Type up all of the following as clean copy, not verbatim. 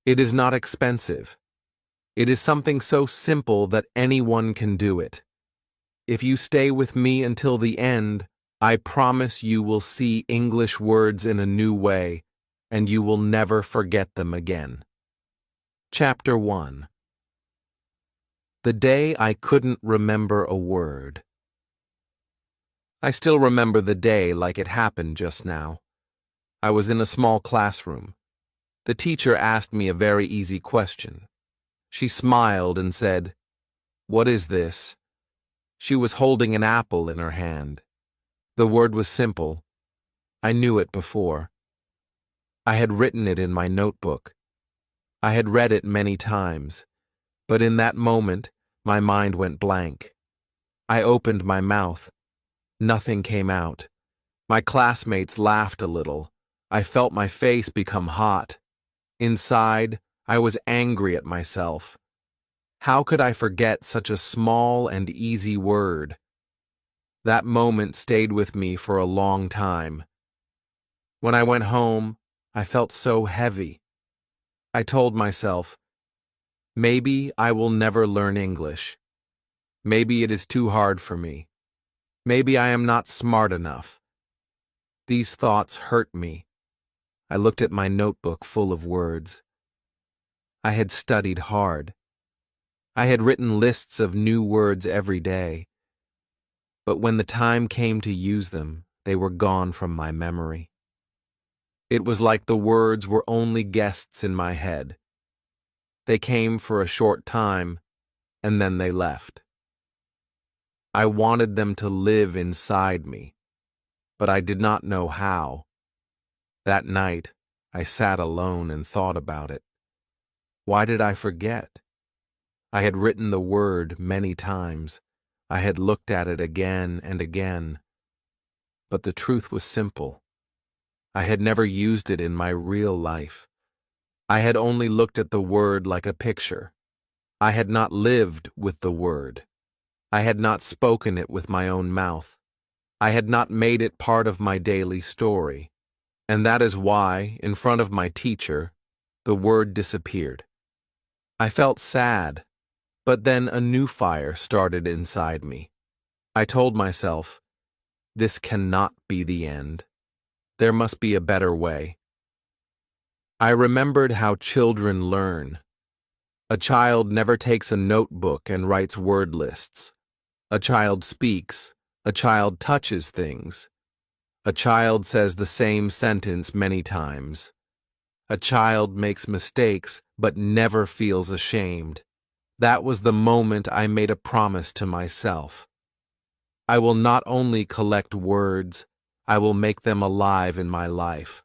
It is not expensive. It is something so simple that anyone can do it. If you stay with me until the end, I promise you will see English words in a new way, and you will never forget them again. Chapter 1. The day I couldn't remember a word. I still remember the day like it happened just now. I was in a small classroom. The teacher asked me a very easy question. She smiled and said, "What is this?" She was holding an apple in her hand. The word was simple. I knew it before. I had written it in my notebook. I had read it many times, but in that moment, my mind went blank. I opened my mouth. Nothing came out. My classmates laughed a little. I felt my face become hot. Inside, I was angry at myself. How could I forget such a small and easy word? That moment stayed with me for a long time. When I went home, I felt so heavy. I told myself, maybe I will never learn English. Maybe it is too hard for me. Maybe I am not smart enough. These thoughts hurt me. I looked at my notebook full of words. I had studied hard. I had written lists of new words every day. But when the time came to use them, they were gone from my memory. It was like the words were only guests in my head. They came for a short time, and then they left. I wanted them to live inside me, but I did not know how. That night, I sat alone and thought about it. Why did I forget? I had written the word many times. I had looked at it again and again. But the truth was simple. I had never used it in my real life. I had only looked at the word like a picture. I had not lived with the word. I had not spoken it with my own mouth. I had not made it part of my daily story. And that is why, in front of my teacher, the word disappeared. I felt sad, but then a new fire started inside me. I told myself, this cannot be the end. There must be a better way. I remembered how children learn. A child never takes a notebook and writes word lists. A child speaks. A child touches things. A child says the same sentence many times. A child makes mistakes but never feels ashamed. That was the moment I made a promise to myself. I will not only collect words, I will make them alive in my life.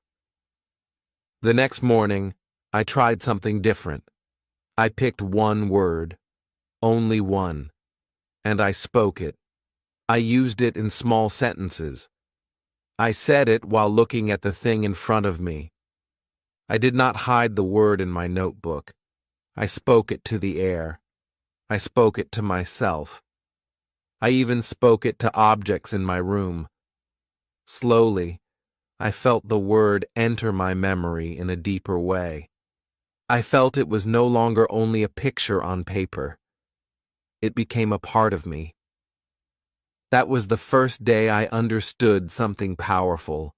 The next morning, I tried something different. I picked one word, only one, and I spoke it. I used it in small sentences. I said it while looking at the thing in front of me. I did not hide the word in my notebook. I spoke it to the air. I spoke it to myself. I even spoke it to objects in my room. Slowly, I felt the word enter my memory in a deeper way. I felt it was no longer only a picture on paper. It became a part of me. That was the first day I understood something powerful.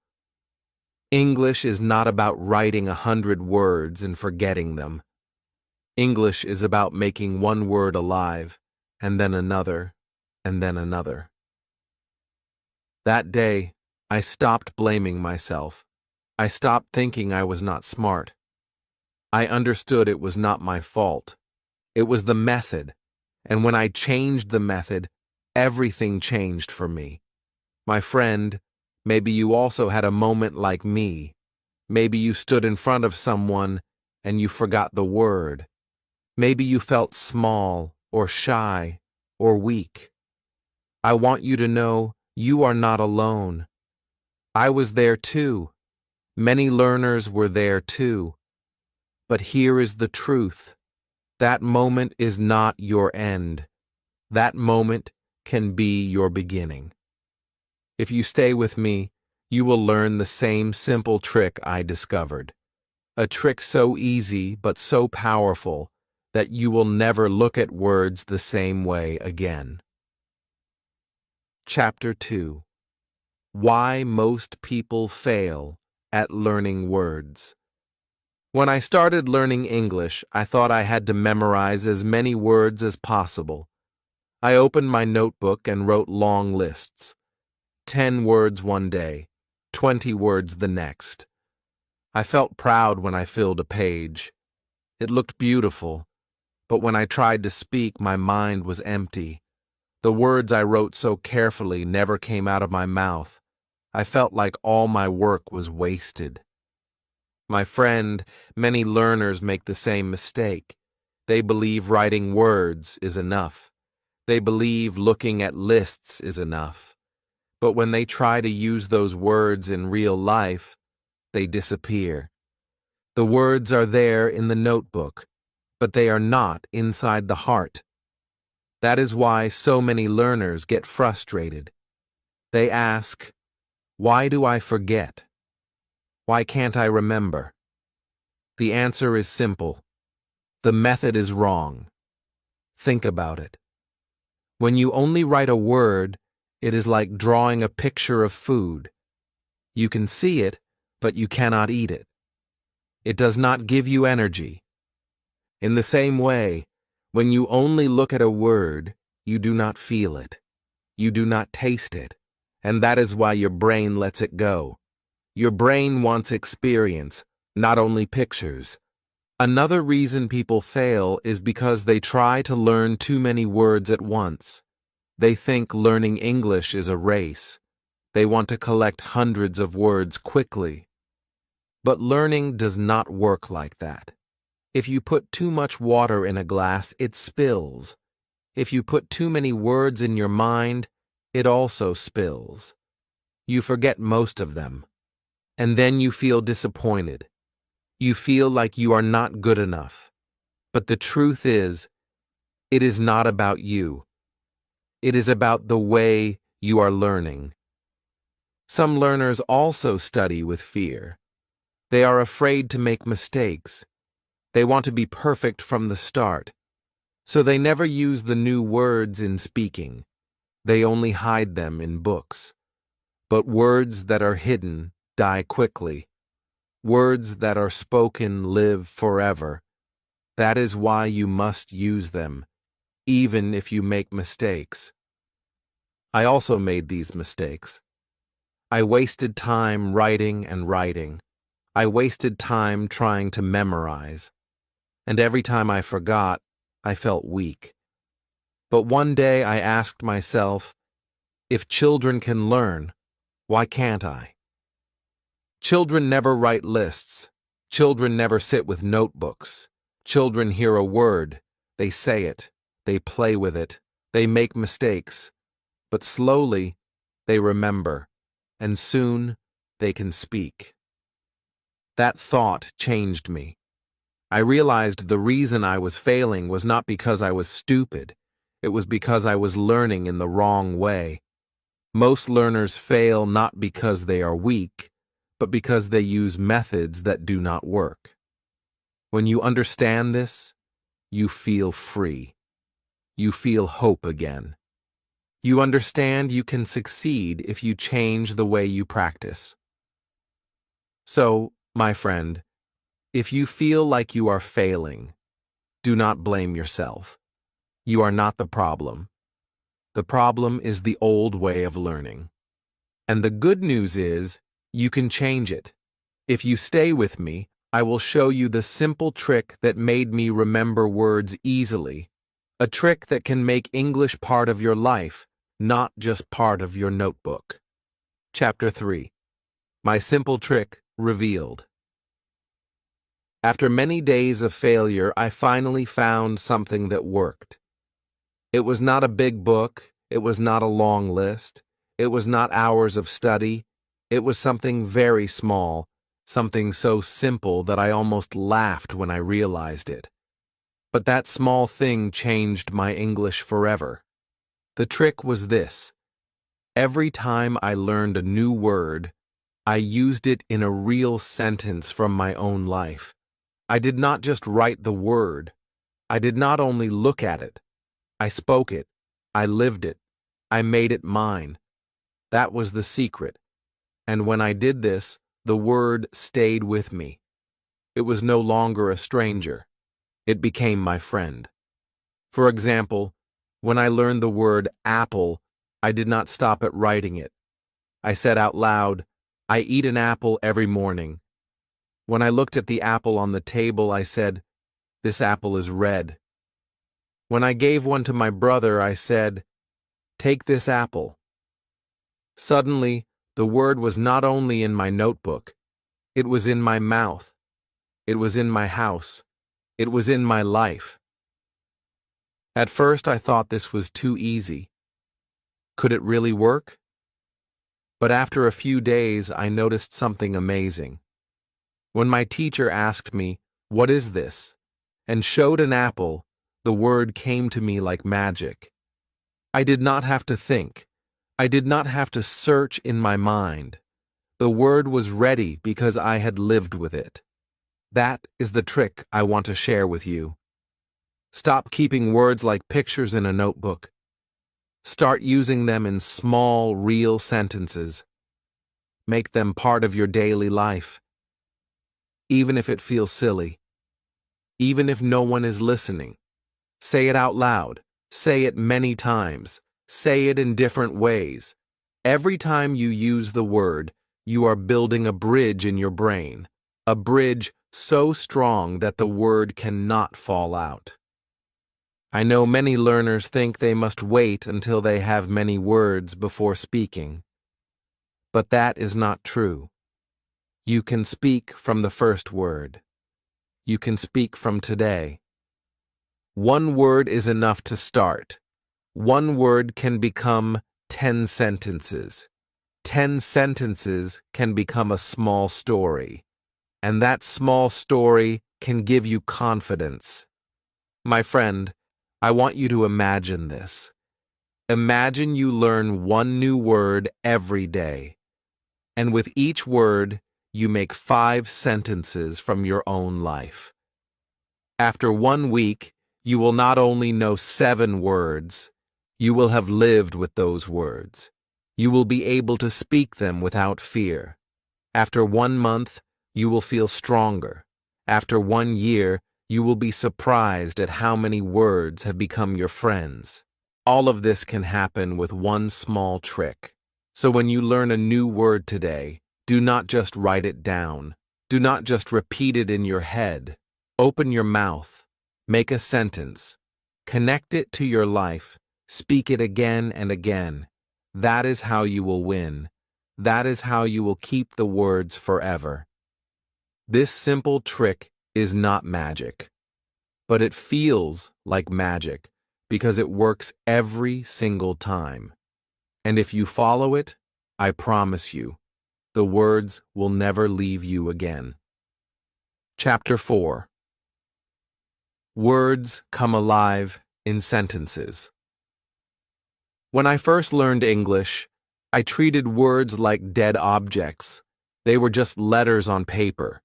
English is not about writing 100 words and forgetting them. English is about making one word alive, and then another, and then another. That day, I stopped blaming myself. I stopped thinking I was not smart. I understood it was not my fault. It was the method, and when I changed the method, everything changed for me. My friend, maybe you also had a moment like me. Maybe you stood in front of someone and you forgot the word. Maybe you felt small or shy or weak. I want you to know you are not alone. I was there too. Many learners were there too. But here is the truth. That moment is not your end. That moment can be your beginning. If you stay with me, you will learn the same simple trick I discovered. A trick so easy but so powerful that you will never look at words the same way again. Chapter 2. Why Most People Fail at Learning Words. When I started learning English, I thought I had to memorize as many words as possible. I opened my notebook and wrote long lists. 10 words one day, 20 words the next. I felt proud when I filled a page. It looked beautiful, but when I tried to speak, my mind was empty. The words I wrote so carefully never came out of my mouth. I felt like all my work was wasted. My friend, many learners make the same mistake. They believe writing words is enough. They believe looking at lists is enough. But when they try to use those words in real life, they disappear. The words are there in the notebook, but they are not inside the heart. That is why so many learners get frustrated. They ask, "Why do I forget? Why can't I remember?" The answer is simple. The method is wrong. Think about it. When you only write a word, it is like drawing a picture of food. You can see it, but you cannot eat it. It does not give you energy. In the same way, when you only look at a word, you do not feel it. You do not taste it, and that is why your brain lets it go. Your brain wants experience, not only pictures. Another reason people fail is because they try to learn too many words at once. They think learning English is a race. They want to collect hundreds of words quickly. But learning does not work like that. If you put too much water in a glass, it spills. If you put too many words in your mind, it also spills. You forget most of them. And then you feel disappointed. You feel like you are not good enough. But the truth is, it is not about you. It is about the way you are learning. Some learners also study with fear. They are afraid to make mistakes. They want to be perfect from the start. So they never use the new words in speaking. They only hide them in books. But words that are hidden die quickly. Words that are spoken live forever. That is why you must use them, even if you make mistakes. I also made these mistakes. I wasted time writing and writing. I wasted time trying to memorize. And every time I forgot, I felt weak. But one day I asked myself, if children can learn, why can't I? Children never write lists. Children never sit with notebooks. Children hear a word, they say it, they play with it, they make mistakes. But slowly, they remember, and soon they can speak. That thought changed me. I realized the reason I was failing was not because I was stupid. It was because I was learning in the wrong way. Most learners fail not because they are weak, but because they use methods that do not work. When you understand this, you feel free. You feel hope again. You understand you can succeed if you change the way you practice. So, my friend, if you feel like you are failing, do not blame yourself. You are not the problem. The problem is the old way of learning. And the good news is, you can change it. If you stay with me, I will show you the simple trick that made me remember words easily. A trick that can make English part of your life, not just part of your notebook. Chapter 3. My simple trick revealed. After many days of failure, I finally found something that worked. It was not a big book, it was not a long list, it was not hours of study, it was something very small, something so simple that I almost laughed when I realized it. But that small thing changed my English forever. The trick was this. Every time I learned a new word, I used it in a real sentence from my own life. I did not just write the word. I did not only look at it. I spoke it. I lived it. I made it mine. That was the secret. And when I did this, the word stayed with me. It was no longer a stranger. It became my friend. For example, when I learned the word apple, I did not stop at writing it. I said out loud, "I eat an apple every morning." When I looked at the apple on the table, I said, "This apple is red." When I gave one to my brother, I said, "Take this apple." Suddenly, the word was not only in my notebook, it was in my mouth. It was in my house. It was in my life. At first, I thought this was too easy. Could it really work? But after a few days, I noticed something amazing. When my teacher asked me, "What is this?" and showed an apple, the word came to me like magic. I did not have to think. I did not have to search in my mind. The word was ready because I had lived with it. That is the trick I want to share with you. Stop keeping words like pictures in a notebook. Start using them in small, real sentences. Make them part of your daily life. Even if it feels silly. Even if no one is listening. Say it out loud. Say it many times. Say it in different ways. Every time you use the word, you are building a bridge in your brain. A bridge so strong that the word cannot fall out. I know many learners think they must wait until they have many words before speaking. But that is not true. You can speak from the first word. You can speak from today. One word is enough to start. One word can become 10 sentences. 10 sentences can become a small story. And that small story can give you confidence. My friend, I want you to imagine this. Imagine you learn one new word every day. And with each word, you make 5 sentences from your own life. After 1 week, you will not only know 7 words, you will have lived with those words. You will be able to speak them without fear. After 1 month, you will feel stronger. After 1 year, you will be surprised at how many words have become your friends. All of this can happen with one small trick. So when you learn a new word today, do not just write it down. Do not just repeat it in your head. Open your mouth. Make a sentence. Connect it to your life. Speak it again and again. That is how you will win. That is how you will keep the words forever. This simple trick is not magic, but it feels like magic because it works every single time. And if you follow it, I promise you, the words will never leave you again. Chapter 4. Words come alive in sentences. When I first learned English, I treated words like dead objects. They were just letters on paper.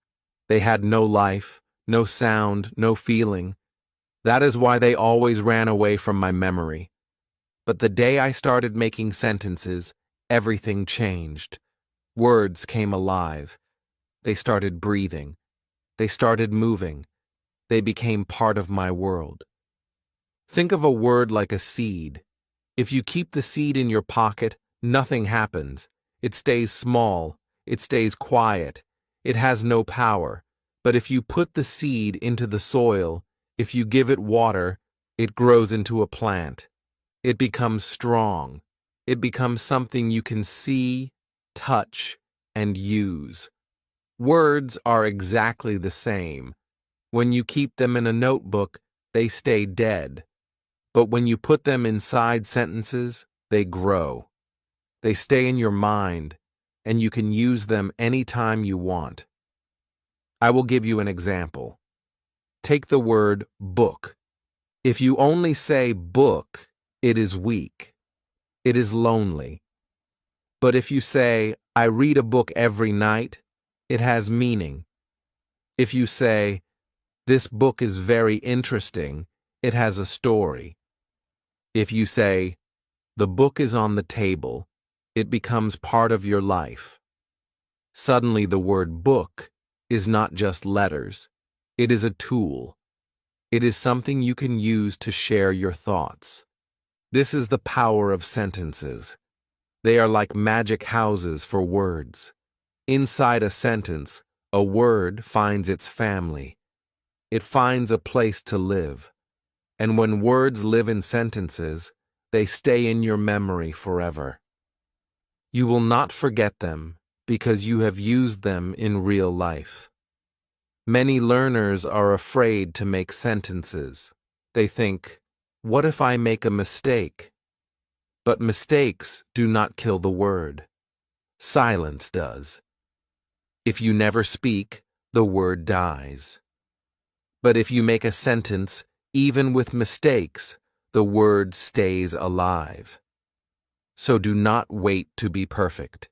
They had no life, no sound, no feeling. That is why they always ran away from my memory. But the day I started making sentences, everything changed. Words came alive. They started breathing. They started moving. They became part of my world. Think of a word like a seed. If you keep the seed in your pocket, nothing happens. It stays small. It stays quiet. It has no power. But if you put the seed into the soil, if you give it water, it grows into a plant. It becomes strong. It becomes something you can see, touch, and use. Words are exactly the same. When you keep them in a notebook, they stay dead. But when you put them inside sentences, they grow. They stay in your mind, and you can use them anytime you want. I will give you an example. Take the word book. If you only say book, it is weak. It is lonely. But if you say, I read a book every night, it has meaning. If you say, this book is very interesting, it has a story. If you say, the book is on the table, it becomes part of your life. Suddenly the word book is not just letters. It is a tool. It is something you can use to share your thoughts. This is the power of sentences. They are like magic houses for words. Inside a sentence, a word finds its family. It finds a place to live. And when words live in sentences, they stay in your memory forever. You will not forget them because you have used them in real life. Many learners are afraid to make sentences. They think, what if I make a mistake? But mistakes do not kill the word. Silence does. If you never speak, the word dies. But if you make a sentence, even with mistakes, the word stays alive. So do not wait to be perfect.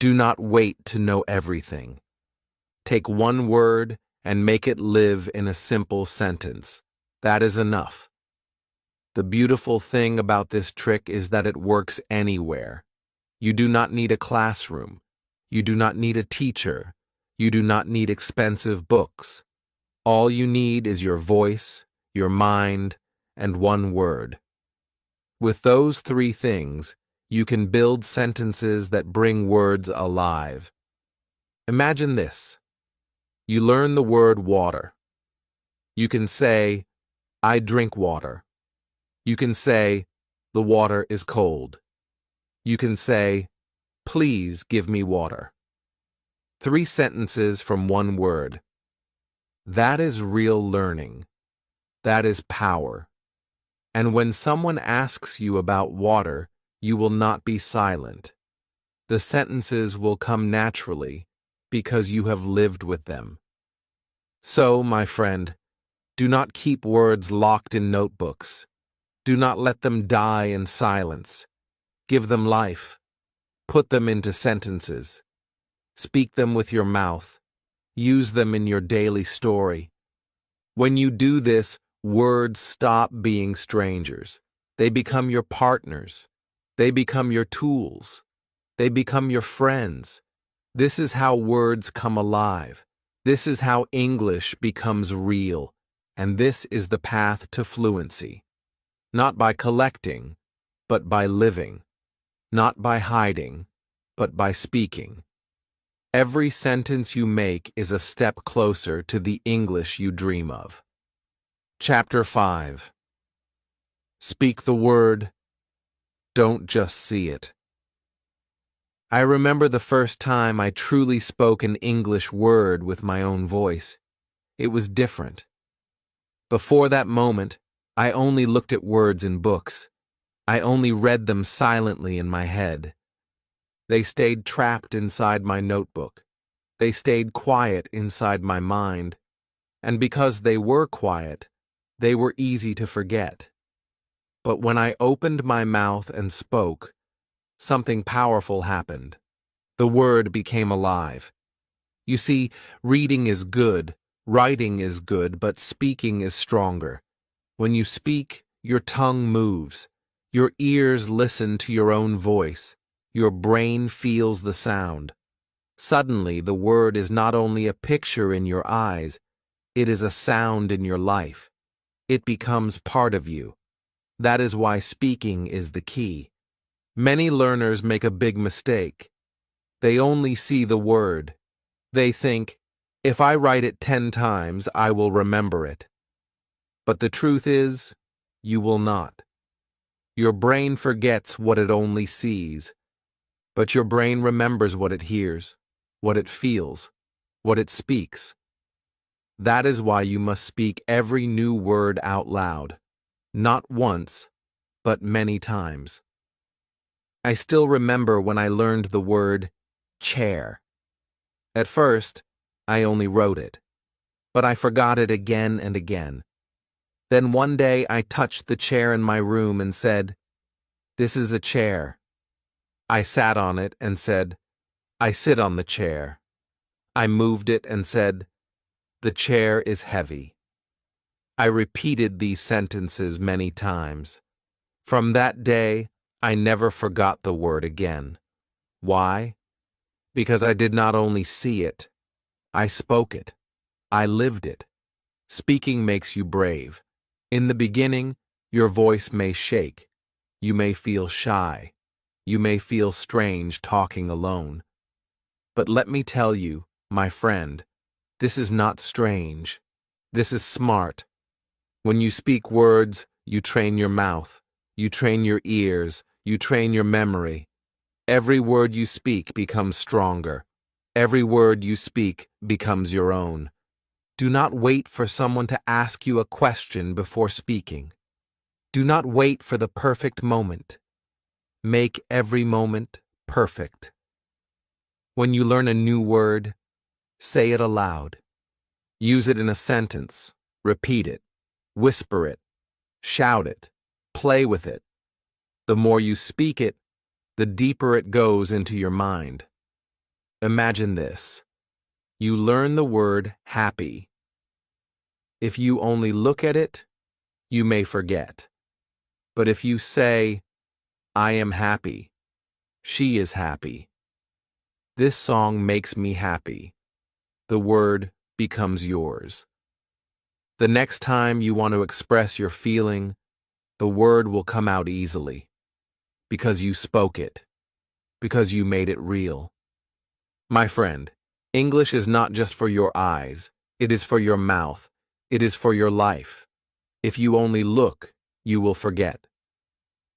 Do not wait to know everything. Take one word and make it live in a simple sentence. That is enough. The beautiful thing about this trick is that it works anywhere. You do not need a classroom. You do not need a teacher. You do not need expensive books. All you need is your voice, your mind, and one word. With those three things, you can build sentences that bring words alive. Imagine this. You learn the word water. You can say, I drink water. You can say, the water is cold. You can say, please give me water. 3 sentences from one word. That is real learning. That is power. And when someone asks you about water, you will not be silent. The sentences will come naturally because you have lived with them. So, my friend, do not keep words locked in notebooks. Do not let them die in silence. Give them life. Put them into sentences. Speak them with your mouth. Use them in your daily story. When you do this, words stop being strangers. They become your partners. They become your tools. They become your friends. This is how words come alive. This is how English becomes real. And this is the path to fluency. Not by collecting, but by living. Not by hiding, but by speaking. Every sentence you make is a step closer to the English you dream of. Chapter 5. Speak the word. Don't just see it. I remember the first time I truly spoke an English word with my own voice. It was different. Before that moment, I only looked at words in books. I only read them silently in my head. They stayed trapped inside my notebook. They stayed quiet inside my mind. And because they were quiet, they were easy to forget. But when I opened my mouth and spoke, something powerful happened. The word became alive. You see, reading is good, writing is good, but speaking is stronger. When you speak, your tongue moves. Your ears listen to your own voice. Your brain feels the sound. Suddenly, the word is not only a picture in your eyes, it is a sound in your life. It becomes part of you. That is why speaking is the key. Many learners make a big mistake. They only see the word. They think, if I write it 10 times, I will remember it. But the truth is, you will not. Your brain forgets what it only sees. But your brain remembers what it hears, what it feels, what it speaks. That is why you must speak every new word out loud. Not once, but many times. I still remember when I learned the word chair. At first, I only wrote it, but I forgot it again and again. Then one day I touched the chair in my room and said, "This is a chair." I sat on it and said, I sit on the chair. I moved it and said, the chair is heavy. I repeated these sentences many times. From that day, I never forgot the word again. Why? Because I did not only see it, I spoke it. I lived it. Speaking makes you brave. In the beginning, your voice may shake. You may feel shy. You may feel strange talking alone. But let me tell you, my friend, this is not strange. This is smart. When you speak words, you train your mouth. You train your ears. You train your memory. Every word you speak becomes stronger. Every word you speak becomes your own. Do not wait for someone to ask you a question before speaking. Do not wait for the perfect moment. Make every moment perfect. When you learn a new word, say it aloud. Use it in a sentence. Repeat it. Whisper it. Shout it. Play with it. The more you speak it, the deeper it goes into your mind. Imagine this. You learn the word happy. If you only look at it, you may forget. But if you say, I am happy, she is happy. This song makes me happy. The word becomes yours. The next time you want to express your feeling, the word will come out easily. Because you spoke it. Because you made it real. My friend, English is not just for your eyes. It is for your mouth. It is for your life. If you only look, you will forget.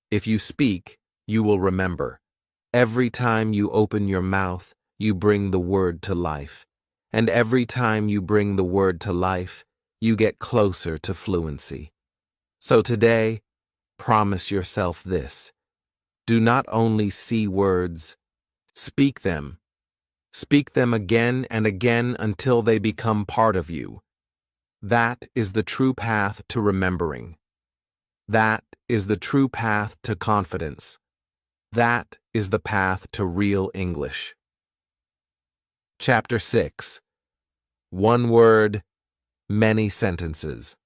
If you speak, you will remember. Every time you open your mouth, you bring the word to life. And every time you bring the word to life, you get closer to fluency. So today, promise yourself this. Do not only see words, speak them. Speak them again and again until they become part of you. That is the true path to remembering. That is the true path to confidence. That is the path to real English. Chapter 6. One word, many sentences.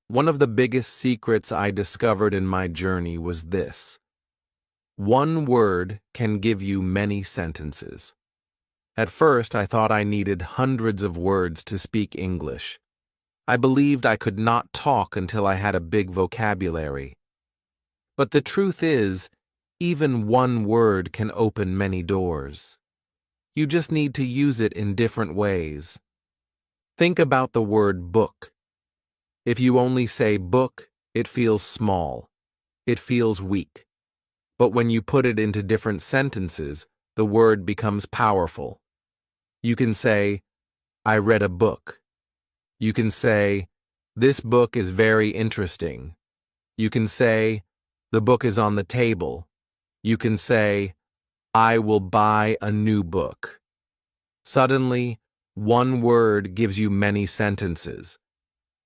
One of the biggest secrets I discovered in my journey was this. One word can give you many sentences. At first, I thought I needed hundreds of words to speak English. I believed I could not talk until I had a big vocabulary. But the truth is, even one word can open many doors. You just need to use it in different ways. Think about the word book. If you only say book, it feels small. It feels weak. But when you put it into different sentences, the word becomes powerful. You can say, I read a book. You can say, this book is very interesting. You can say, the book is on the table. You can say, I will buy a new book. Suddenly, one word gives you many sentences.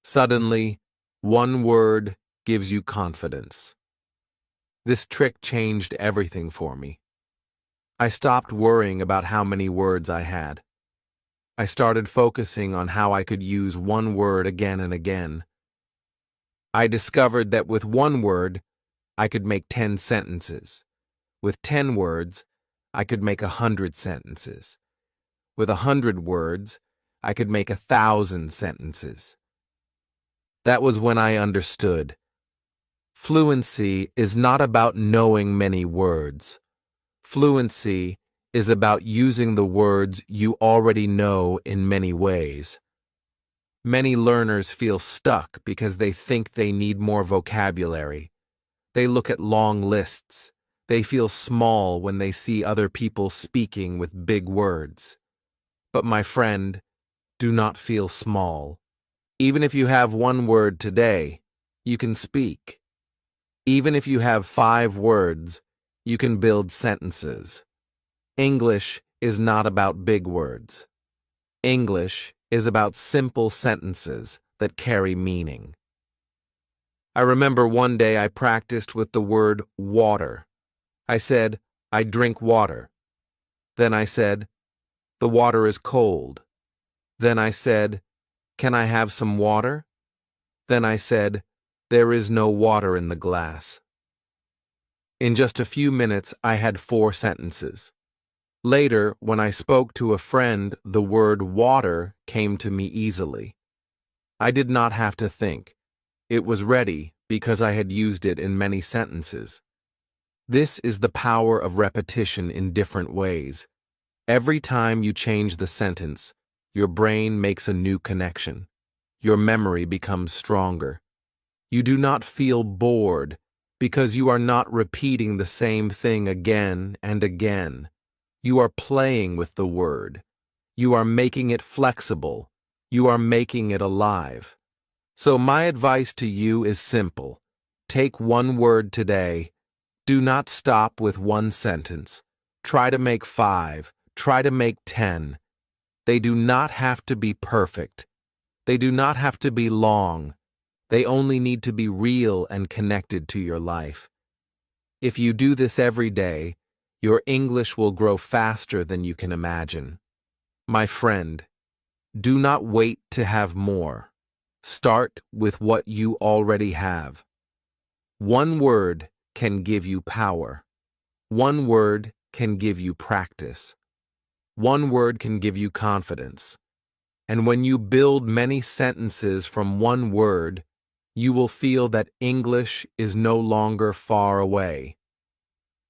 Suddenly, one word gives you confidence. This trick changed everything for me. I stopped worrying about how many words I had. I started focusing on how I could use one word again and again. I discovered that with one word, I could make 10 sentences. With 10 words, I could make 100 sentences. With 100 words, I could make 1,000 sentences. That was when I understood. Fluency is not about knowing many words. Fluency is about using the words you already know in many ways. Many learners feel stuck because they think they need more vocabulary. They look at long lists. They feel small when they see other people speaking with big words. But my friend, do not feel small. Even if you have one word today, you can speak. Even if you have 5 words, you can build sentences. English is not about big words. English is about simple sentences that carry meaning. I remember one day I practiced with the word water. I said, I drink water. Then I said, the water is cold. Then I said, can I have some water? Then I said, there is no water in the glass. In just a few minutes, I had 4 sentences. Later, when I spoke to a friend, the word water came to me easily. I did not have to think. It was ready because I had used it in many sentences. This is the power of repetition in different ways. Every time you change the sentence, your brain makes a new connection. Your memory becomes stronger. You do not feel bored because you are not repeating the same thing again and again. You are playing with the word. You are making it flexible. You are making it alive. So my advice to you is simple. Take one word today. Do not stop with one sentence. Try to make 5. Try to make 10. They do not have to be perfect. They do not have to be long. They only need to be real and connected to your life. If you do this every day, your English will grow faster than you can imagine. My friend, do not wait to have more. Start with what you already have. One word can give you power. One word can give you practice. One word can give you confidence. And when you build many sentences from one word, you will feel that English is no longer far away.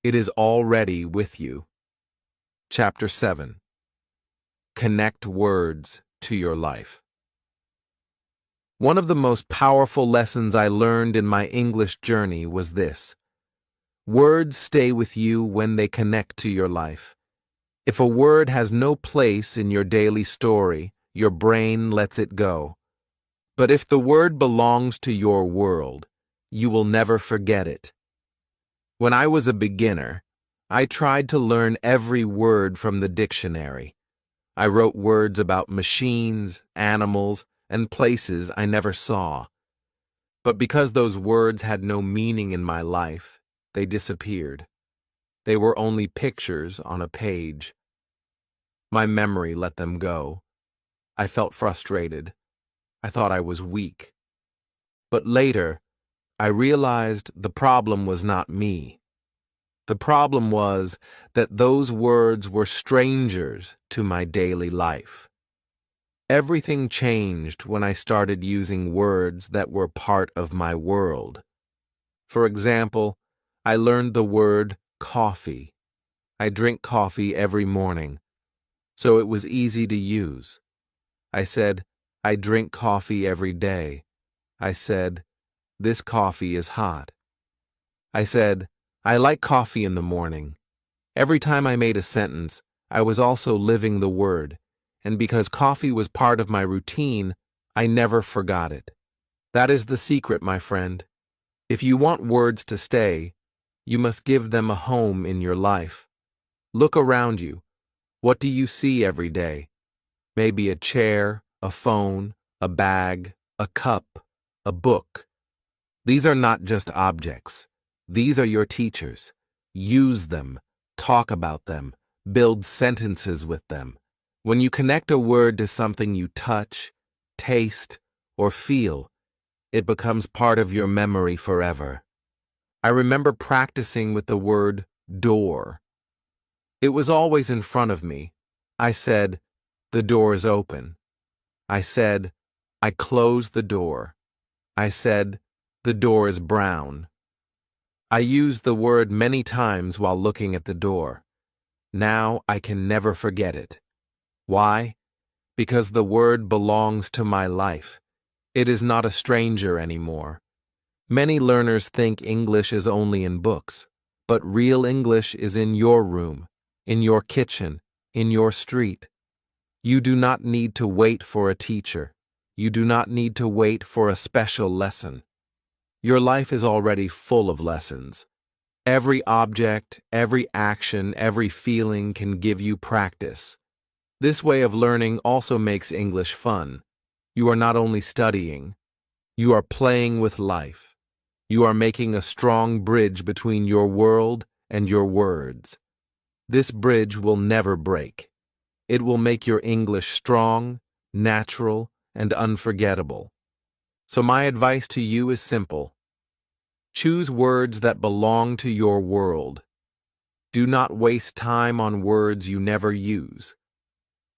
It is already with you. Chapter 7. Connect words to your life. One of the most powerful lessons I learned in my English journey was this. Words stay with you when they connect to your life. If a word has no place in your daily story, your brain lets it go. But if the word belongs to your world, you will never forget it. When I was a beginner, I tried to learn every word from the dictionary. I wrote words about machines, animals, and places I never saw. But because those words had no meaning in my life, they disappeared. They were only pictures on a page. My memory let them go. I felt frustrated. I thought I was weak. But later, I realized the problem was not me. The problem was that those words were strangers to my daily life. Everything changed when I started using words that were part of my world. For example, I learned the word coffee. I drink coffee every morning, so it was easy to use. I said, I drink coffee every day. I said, this coffee is hot. I said, I like coffee in the morning. Every time I made a sentence, I was also living the word, and because coffee was part of my routine, I never forgot it. That is the secret, my friend. If you want words to stay, you must give them a home in your life. Look around you. What do you see every day? Maybe a chair, a phone, a bag, a cup, a book. These are not just objects. These are your teachers. Use them, talk about them, build sentences with them. When you connect a word to something you touch, taste, or feel, it becomes part of your memory forever. I remember practicing with the word door. It was always in front of me. I said, the door is open. I said, I close the door. I said, the door is brown. I used the word many times while looking at the door. Now I can never forget it. Why? Because the word belongs to my life. It is not a stranger anymore. Many learners think English is only in books, but real English is in your room, in your kitchen, in your street. You do not need to wait for a teacher. You do not need to wait for a special lesson. Your life is already full of lessons. Every object, every action, every feeling can give you practice. This way of learning also makes English fun. You are not only studying, you are playing with life. You are making a strong bridge between your world and your words. This bridge will never break. It will make your English strong, natural, and unforgettable. So my advice to you is simple. Choose words that belong to your world. Do not waste time on words you never use.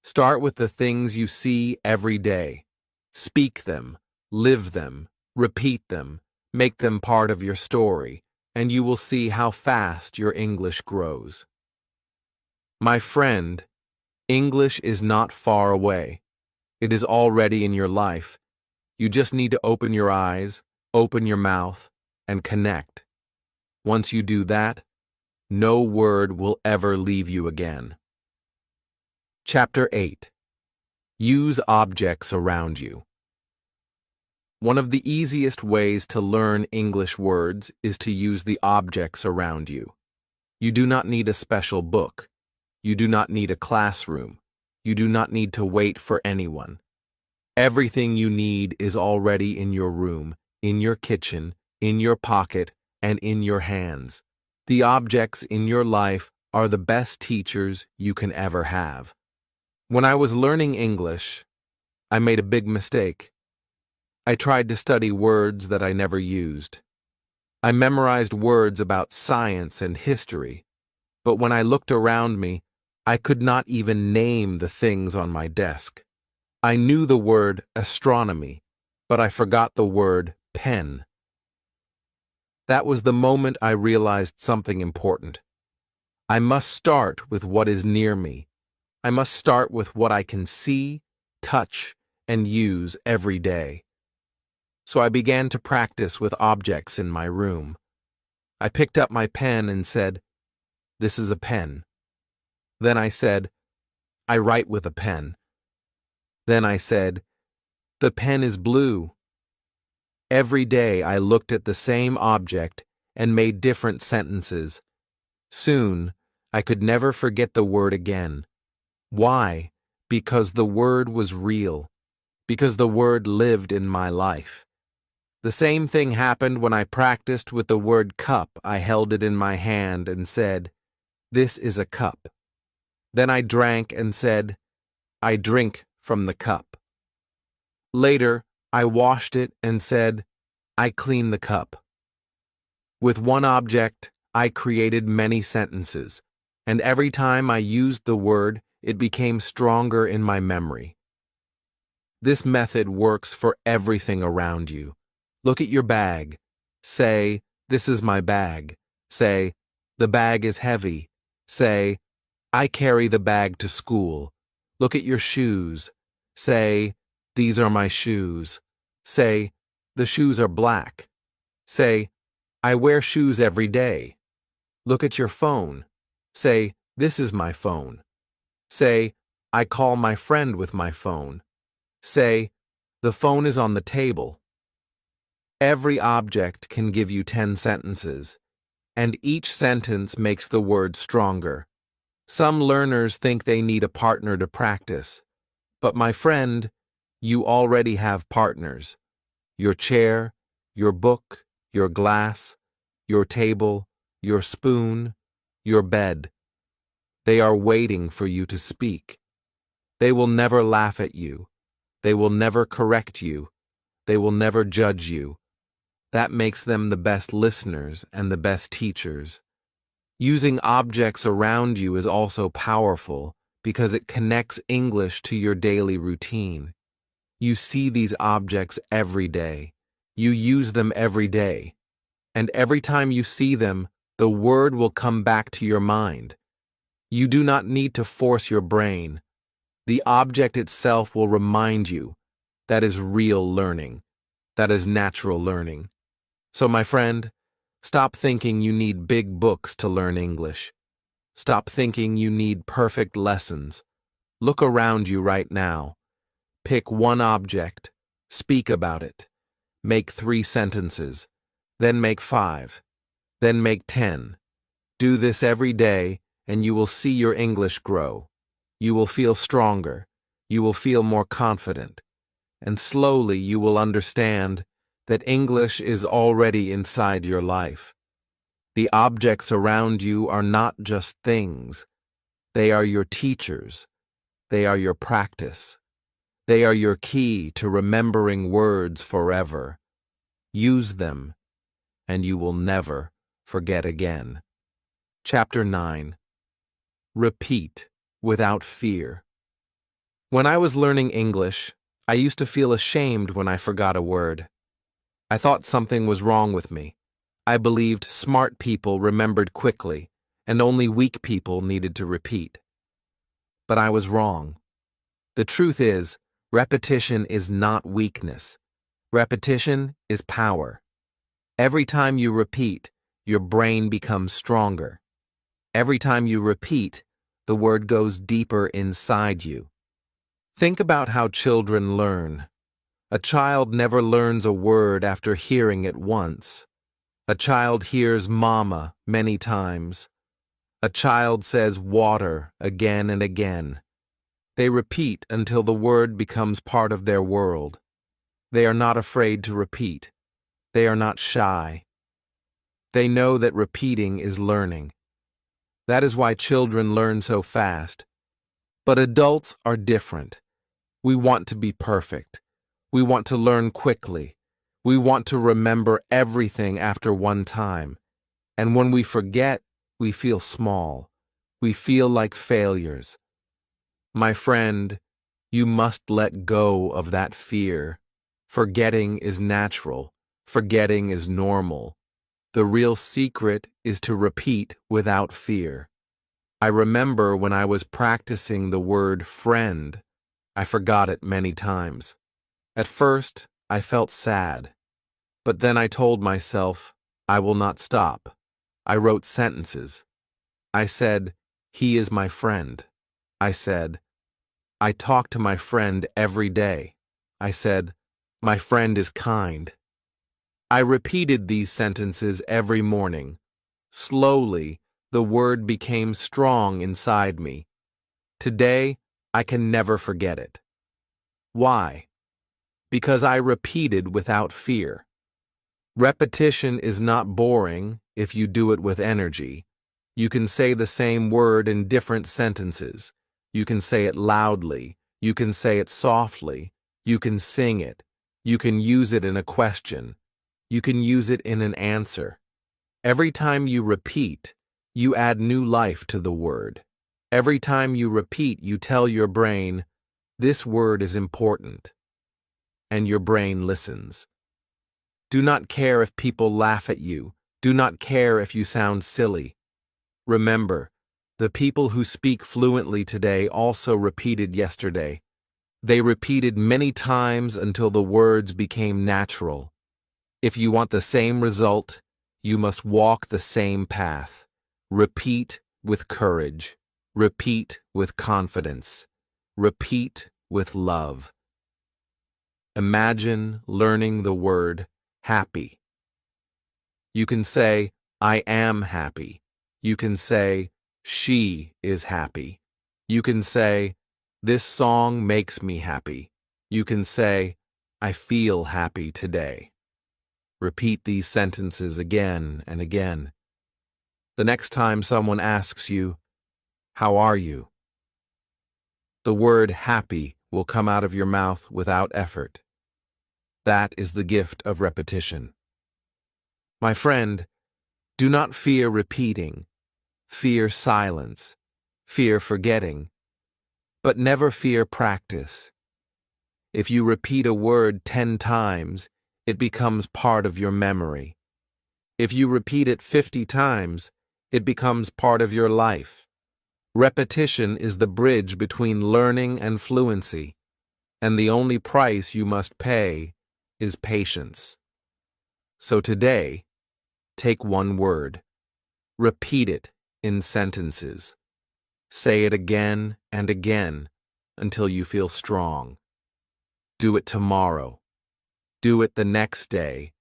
Start with the things you see every day. Speak them, live them, repeat them, make them part of your story, and you will see how fast your English grows. My friend, English is not far away. It is already in your life. You just need to open your eyes, open your mouth, and connect. Once you do that, no word will ever leave you again. Chapter 8. Use objects around you. One of the easiest ways to learn English words is to use the objects around you. You do not need a special book. You do not need a classroom. You do not need to wait for anyone. Everything you need is already in your room, in your kitchen, in your pocket, and in your hands. The objects in your life are the best teachers you can ever have. When I was learning English, I made a big mistake. I tried to study words that I never used. I memorized words about science and history, but when I looked around me, I could not even name the things on my desk. I knew the word astronomy, but I forgot the word pen. That was the moment I realized something important. I must start with what is near me. I must start with what I can see, touch, and use every day. So I began to practice with objects in my room. I picked up my pen and said, "This is a pen." Then I said, "I write with a pen." Then I said, "The pen is blue." Every day I looked at the same object and made different sentences. Soon, I could never forget the word again. Why? Because the word was real. Because the word lived in my life. The same thing happened when I practiced with the word cup. I held it in my hand and said, "This is a cup." Then I drank and said, "I drink from the cup." Later, I washed it and said, "I clean the cup." With one object, I created many sentences, and every time I used the word, it became stronger in my memory. This method works for everything around you. Look at your bag. Say, "This is my bag." Say, "The bag is heavy." Say, "I carry the bag to school." Look at your shoes. Say, "These are my shoes." Say, "The shoes are black." Say, "I wear shoes every day." Look at your phone. Say, "This is my phone." Say, "I call my friend with my phone." Say, "The phone is on the table." Every object can give you 10 sentences, and each sentence makes the word stronger. Some learners think they need a partner to practice, but my friend, you already have partners. Your chair, your book, your glass, your table, your spoon, your bed. They are waiting for you to speak. They will never laugh at you. They will never correct you. They will never judge you. That makes them the best listeners and the best teachers. Using objects around you is also powerful because it connects English to your daily routine. You see these objects every day. You use them every day. And every time you see them, the word will come back to your mind. You do not need to force your brain. The object itself will remind you. That is real learning. That is natural learning. So, my friend, stop thinking you need big books to learn English. Stop thinking you need perfect lessons. Look around you right now. Pick one object. Speak about it. Make 3 sentences. Then make 5. Then make 10. Do this every day, and you will see your English grow. You will feel stronger. You will feel more confident. And slowly you will understand that English is already inside your life. The objects around you are not just things. They are your teachers. They are your practice. They are your key to remembering words forever. Use them, and you will never forget again. Chapter 9. Repeat without fear. When I was learning English, I used to feel ashamed when I forgot a word. I thought something was wrong with me. I believed smart people remembered quickly, and only weak people needed to repeat. But I was wrong. The truth is, repetition is not weakness. Repetition is power. Every time you repeat, your brain becomes stronger. Every time you repeat, the word goes deeper inside you. Think about how children learn. A child never learns a word after hearing it once. A child hears mama many times. A child says water again and again. They repeat until the word becomes part of their world. They are not afraid to repeat. They are not shy. They know that repeating is learning. That is why children learn so fast. But adults are different. We want to be perfect. We want to learn quickly. We want to remember everything after one time. And when we forget, we feel small. We feel like failures. My friend, you must let go of that fear. Forgetting is natural. Forgetting is normal. The real secret is to repeat without fear. I remember when I was practicing the word friend, I forgot it many times. At first, I felt sad. But then I told myself, I will not stop. I wrote sentences. I said, he is my friend. I said, I talk to my friend every day. I said, my friend is kind. I repeated these sentences every morning. Slowly, the word became strong inside me. Today, I can never forget it. Why? Because I repeated without fear. Repetition is not boring if you do it with energy. You can say the same word in different sentences. You can say it loudly. You can say it softly. You can sing it. You can use it in a question. You can use it in an answer. Every time you repeat, you add new life to the word. Every time you repeat, you tell your brain, this word is important. And your brain listens. Do not care if people laugh at you. Do not care if you sound silly. Remember, the people who speak fluently today also repeated yesterday. They repeated many times until the words became natural. If you want the same result, you must walk the same path. Repeat with courage. Repeat with confidence. Repeat with love. Imagine learning the word happy. You can say, I am happy. You can say, she is happy. You can say, this song makes me happy. You can say, I feel happy today. Repeat these sentences again and again. The next time someone asks you, how are you? The word happy will come out of your mouth without effort. That is the gift of repetition. My friend, do not fear repeating. Fear silence. Fear forgetting. But never fear practice. If you repeat a word 10 times, it becomes part of your memory. If you repeat it 50 times, it becomes part of your life. Repetition is the bridge between learning and fluency, and the only price you must pay is patience. So today, take one word. Repeat it in sentences. Say it again and again until you feel strong. Do it tomorrow. Do it the next day.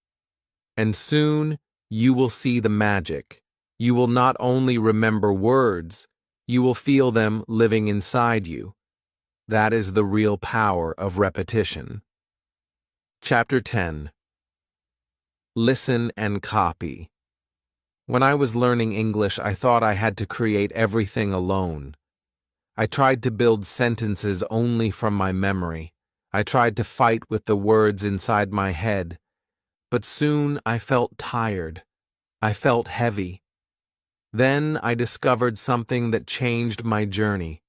And soon you will see the magic. You will not only remember words, you will feel them living inside you. That is the real power of repetition. Chapter 10. Listen and copy. When I was learning English, I thought I had to create everything alone. I tried to build sentences only from my memory. I tried to fight with the words inside my head. But soon I felt tired. I felt heavy. Then I discovered something that changed my journey.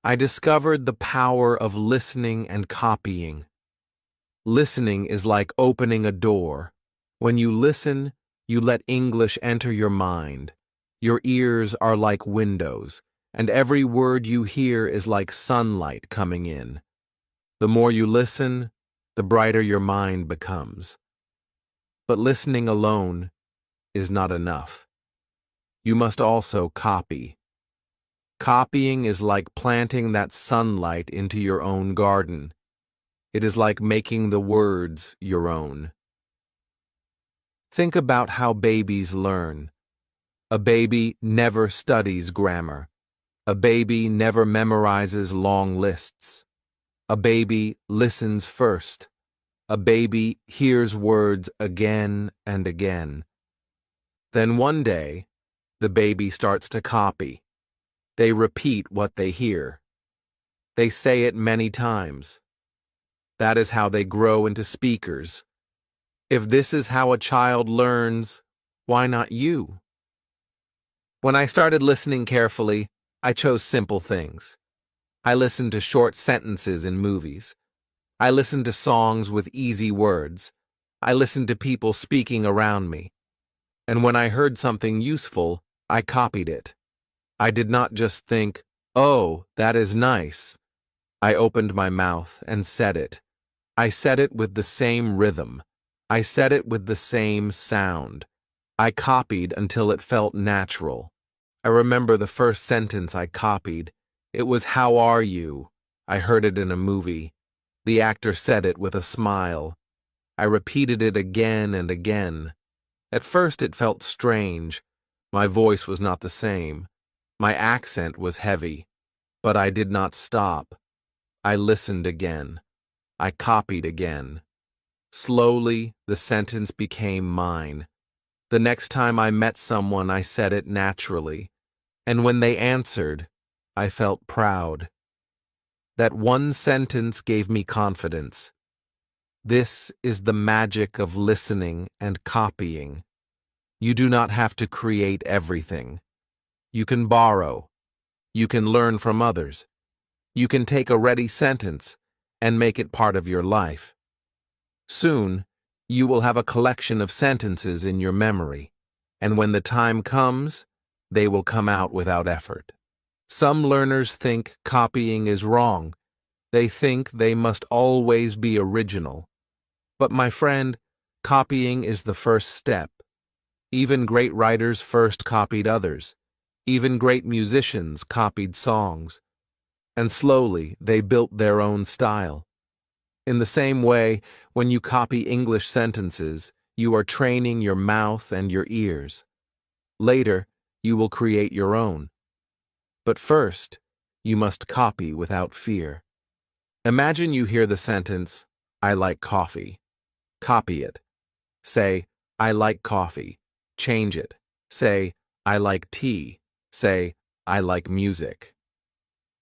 I discovered the power of listening and copying. Listening is like opening a door. When you listen, you let English enter your mind. Your ears are like windows, and every word you hear is like sunlight coming in. The more you listen, the brighter your mind becomes. But listening alone is not enough. You must also copy. Copying is like planting that sunlight into your own garden. It is like making the words your own. Think about how babies learn. A baby never studies grammar. A baby never memorizes long lists. A baby listens first. A baby hears words again and again. Then one day, the baby starts to copy. They repeat what they hear. They say it many times. That is how they grow into speakers. If this is how a child learns, why not you? When I started listening carefully, I chose simple things. I listened to short sentences in movies. I listened to songs with easy words. I listened to people speaking around me. And when I heard something useful, I copied it. I did not just think, "Oh, that is nice." I opened my mouth and said it. I said it with the same rhythm. I said it with the same sound. I copied until it felt natural. I remember the first sentence I copied. It was, "How are you?" I heard it in a movie. The actor said it with a smile. I repeated it again and again. At first it felt strange. My voice was not the same. My accent was heavy. But I did not stop. I listened again. I copied again. Slowly, the sentence became mine. The next time I met someone, I said it naturally. And when they answered, I felt proud. That one sentence gave me confidence. This is the magic of listening and copying. You do not have to create everything. You can borrow. You can learn from others. You can take a ready sentence and make it part of your life. Soon, you will have a collection of sentences in your memory, and when the time comes, they will come out without effort. Some learners think copying is wrong. They think they must always be original. But my friend, copying is the first step. Even great writers first copied others. Even great musicians copied songs. And slowly, they built their own style. In the same way, when you copy English sentences, you are training your mouth and your ears. Later, you will create your own. But first, you must copy without fear. Imagine you hear the sentence, "I like coffee." Copy it. Say, "I like coffee." Change it. Say, "I like tea." Say, "I like music."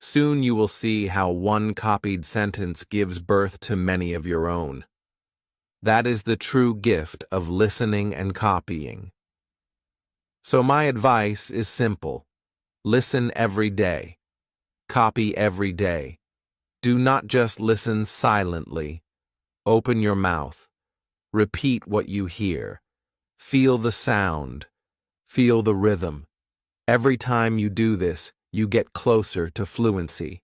Soon you will see how one copied sentence gives birth to many of your own. That is the true gift of listening and copying. So my advice is simple. Listen every day. Copy every day. Do not just listen silently. Open your mouth. Repeat what you hear. Feel the sound. Feel the rhythm. Every time you do this, you get closer to fluency.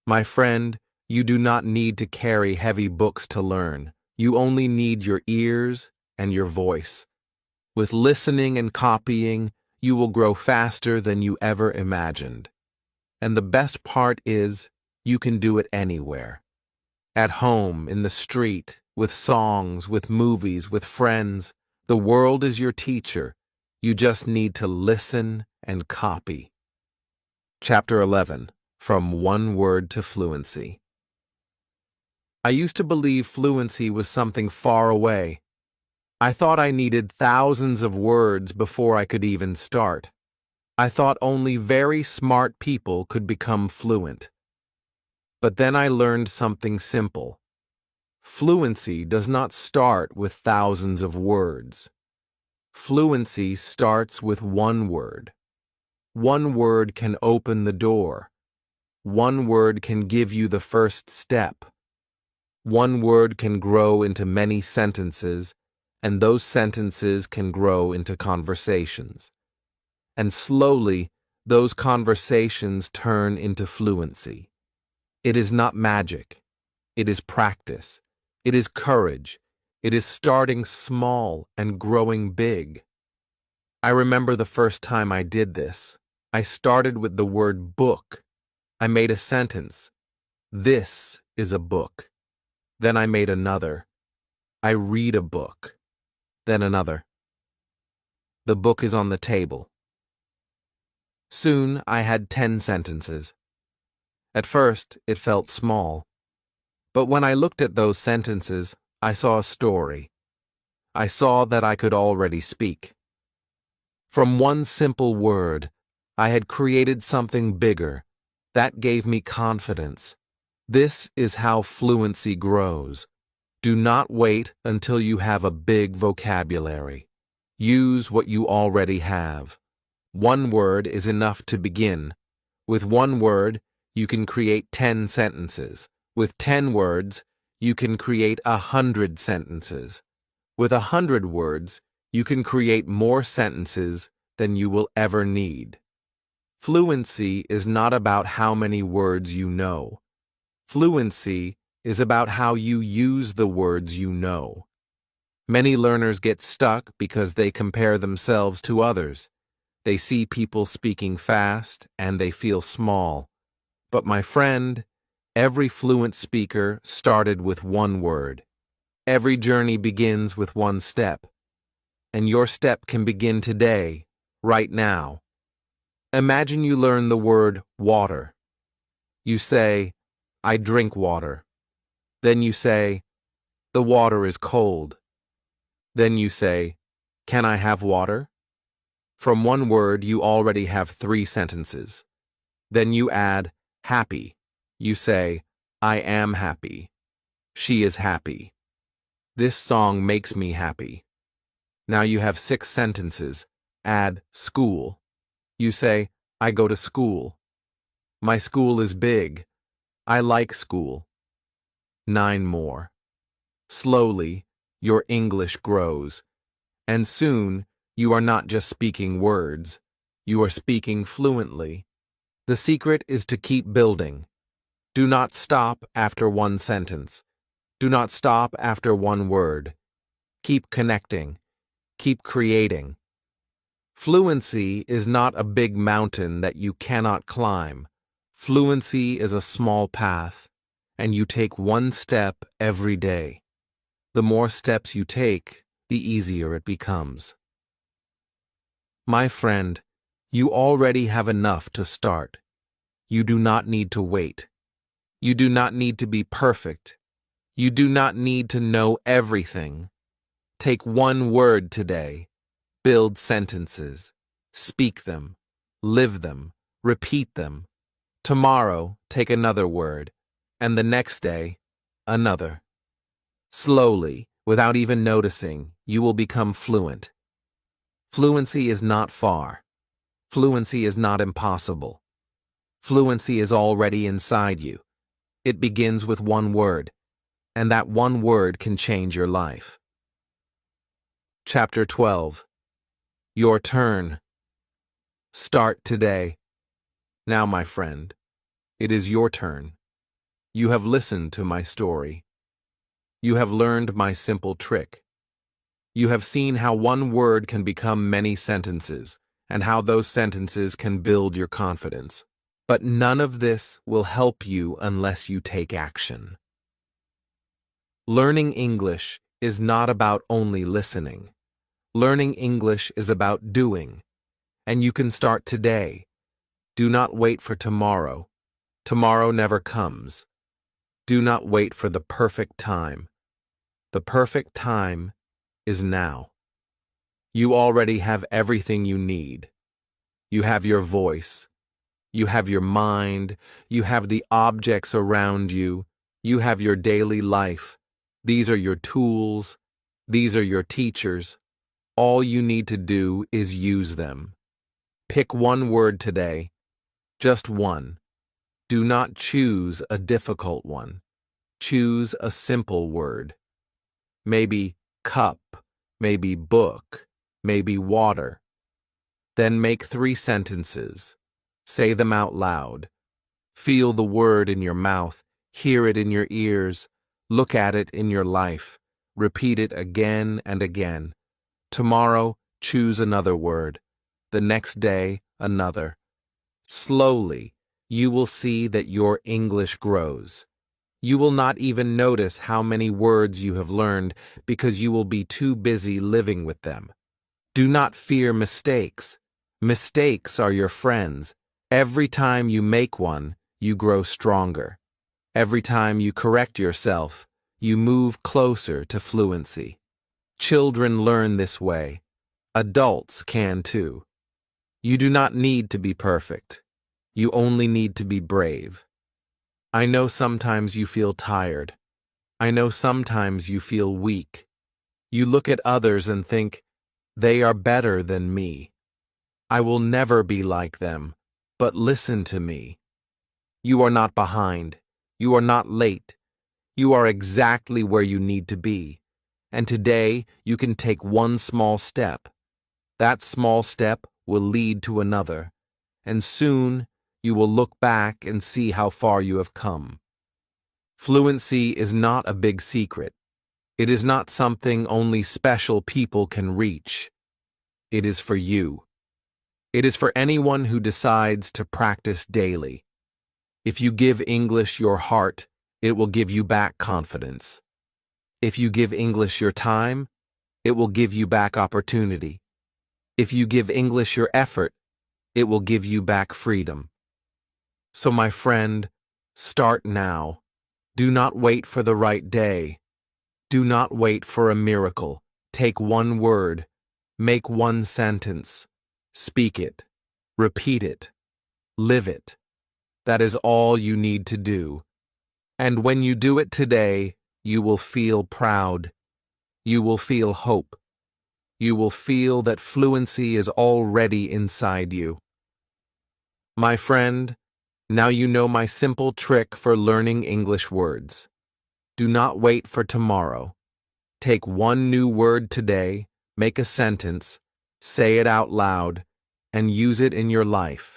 My friend, you do not need to carry heavy books to learn. You only need your ears and your voice. With listening and copying, you will grow faster than you ever imagined. And the best part is, you can do it anywhere. At home, in the street, with songs, with movies, with friends. The world is your teacher. You just need to listen and copy. Chapter 11. From One Word to Fluency. I used to believe fluency was something far away. I thought I needed thousands of words before I could even start. I thought only very smart people could become fluent. But then I learned something simple. Fluency does not start with thousands of words. Fluency starts with one word. One word can open the door. One word can give you the first step. One word can grow into many sentences, and those sentences can grow into conversations. And slowly, those conversations turn into fluency. It is not magic. It is practice. It is courage. It is starting small and growing big. I remember the first time I did this. I started with the word book. I made a sentence. This is a book. Then I made another. I read a book. Then another. The book is on the table. Soon I had 10 sentences. At first, it felt small. But when I looked at those sentences, I saw a story. I saw that I could already speak. From one simple word, I had created something bigger. That gave me confidence. This is how fluency grows. Do not wait until you have a big vocabulary. Use what you already have. One word is enough to begin. With one word, you can create 10 sentences. With 10 words, you can create 100 sentences. With 100 words, you can create more sentences than you will ever need. Fluency is not about how many words you know. Fluency is about how you use the words you know. Many learners get stuck because they compare themselves to others. They see people speaking fast and they feel small. But my friend, every fluent speaker started with one word. Every journey begins with one step. And your step can begin today, right now. Imagine you learn the word water. You say, I drink water. Then you say, the water is cold. Then you say, can I have water? From one word, you already have 3 sentences. Then you add, happy. You say, I am happy. She is happy. This song makes me happy. Now you have 6 sentences. Add, school. You say, I go to school. My school is big. I like school. 9 more. Slowly, your English grows. And soon, you are not just speaking words. You are speaking fluently. The secret is to keep building. Do not stop after one sentence. Do not stop after one word. Keep connecting. Keep creating. Fluency is not a big mountain that you cannot climb. Fluency is a small path, and you take one step every day. The more steps you take, the easier it becomes. My friend, you already have enough to start. You do not need to wait. You do not need to be perfect. You do not need to know everything. Take one word today. Build sentences. Speak them. Live them. Repeat them. Tomorrow, take another word. And the next day, another. Slowly, without even noticing, you will become fluent. Fluency is not far. Fluency is not impossible. Fluency is already inside you. It begins with one word, and that one word can change your life. Chapter 12. Your turn. Start today. Now, my friend, it is your turn. You have listened to my story. You have learned my simple trick. You have seen how one word can become many sentences, and how those sentences can build your confidence. But none of this will help you unless you take action. Learning English is not about only listening. Learning English is about doing, and you can start today. Do not wait for tomorrow. Tomorrow never comes. Do not wait for the perfect time. The perfect time is now. You already have everything you need. You have your voice. You have your mind. You have the objects around you. You have your daily life. These are your tools. These are your teachers. All you need to do is use them. Pick one word today. Just one. Do not choose a difficult one. Choose a simple word. Maybe cup, maybe book, maybe water. Then make 3 sentences. Say them out loud. Feel the word in your mouth, hear it in your ears, look at it in your life. Repeat it again and again. Tomorrow, choose another word. The next day, another. Slowly, you will see that your English grows. You will not even notice how many words you have learned because you will be too busy living with them. Do not fear mistakes. Mistakes are your friends. Every time you make one, you grow stronger. Every time you correct yourself, you move closer to fluency. Children learn this way. Adults can too. You do not need to be perfect. You only need to be brave. I know sometimes you feel tired. I know sometimes you feel weak. You look at others and think, they are better than me. I will never be like them, but listen to me. You are not behind. You are not late. You are exactly where you need to be. And today, you can take one small step. That small step will lead to another. And soon, you will look back and see how far you have come. Fluency is not a big secret. It is not something only special people can reach. It is for you. It is for anyone who decides to practice daily. If you give English your heart, it will give you back confidence. If you give English your time, it will give you back opportunity. If you give English your effort, it will give you back freedom. So my friend, start now. Do not wait for the right day. Do not wait for a miracle. Take one word. Make one sentence. Speak it. Repeat it. Live it. That is all you need to do. And when you do it today, you will feel proud. You will feel hope. You will feel that fluency is already inside you. My friend, now you know my simple trick for learning English words. Do not wait for tomorrow. Take one new word today, make a sentence, say it out loud, and use it in your life.